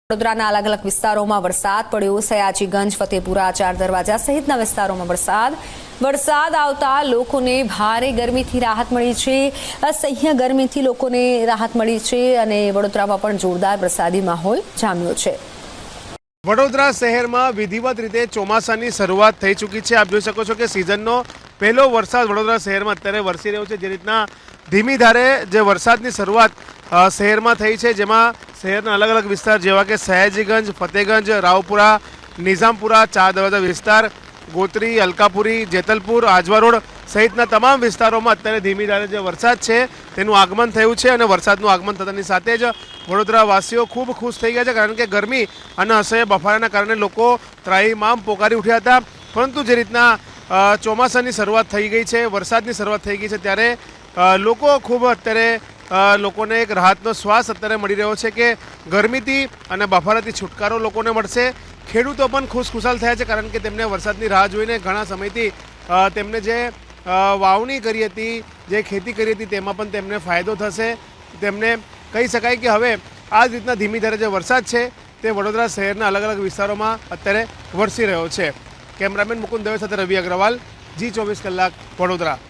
વડોદરાના અલગ અલગ વિસ્તારોમાં વરસાદ પડ્યો। સયાજીગંજ, ફતેપુરા, ચાર દરવાજા સહિતના વિસ્તારોમાં વરસાદ આવતા લોકોને ભારે ગરમીથી રાહત મળી છે। અસહ્ય ગરમીથી લોકોને રાહત મળી છે અને વડોદરામાં પણ જોરદાર વરસાદી માહોલ જામ્યો છે। વડોદરા શહેરમાં વિધિવત રીતે ચોમાસાની શરૂઆત થઈ ચૂકી છે। આપ જોઈ શકો છો કે સિઝનનો પહેલો વરસાદ વડોદરા શહેરમાં અત્યારે વરસી રહ્યો છે। જે રીતના ધીમી ધારે જે વરસાદની શરૂઆત શહેરમાં થઈ છે, જેમાં શહેરના અલગ અલગ વિસ્તાર જેવા કે સયાજીગંજ, ફતેગંજ, રાવપુરા, નિઝામપુરા, ચાર દરવાજા વિસ્તાર, ગોત્રી, અલકાપુરી, જેતલપુર, આજવા રોડ સહિતના તમામ વિસ્તારોમાં અત્યારે ધીમી ધારે જે વરસાદ છે તેનું આગમન થયું છે અને વરસાદનું આગમન થતાની સાથે જ વડોદરાવાસીઓ ખૂબ ખુશ થઈ ગયા છે, કારણ કે ગરમી અને અસહ્ય બફારાના કારણે લોકો ત્રાહિમામ પોકારી ઉઠ્યા હતા। પરંતુ જે રીતના ચોમાસાની શરૂઆત થઈ ગઈ છે, વરસાદની શરૂઆત થઈ ગઈ છે, ત્યારે લોકો ખૂબ અત્યારે લોકોને એક રાહતનો શ્વાસ અત્યારે મળી રહ્યો છે કે ગરમીથી અને બફારાથી છુટકારો લોકોને મળશે। ખેડૂતો પણ ખુશખુશાલ થયા છે, કારણ કે તેમને વરસાદની રાહ જોઈને ઘણા સમયથી તેમને જે વાવણી કરી હતી, જે ખેતી કરી હતી, તેમાં પણ તેમને ફાયદો થશે। તેમને કહી શકાય કે હવે આ જ રીતના ધીમી ધારે જે વરસાદ છે તે વડોદરા શહેરના અલગ અલગ વિસ્તારોમાં અત્યારે વરસી રહ્યો છે। કેમેરામેન મુકુંદ દવે સાથે રવિ અગ્રવાલ, જી 24 કલાક, વડોદરા।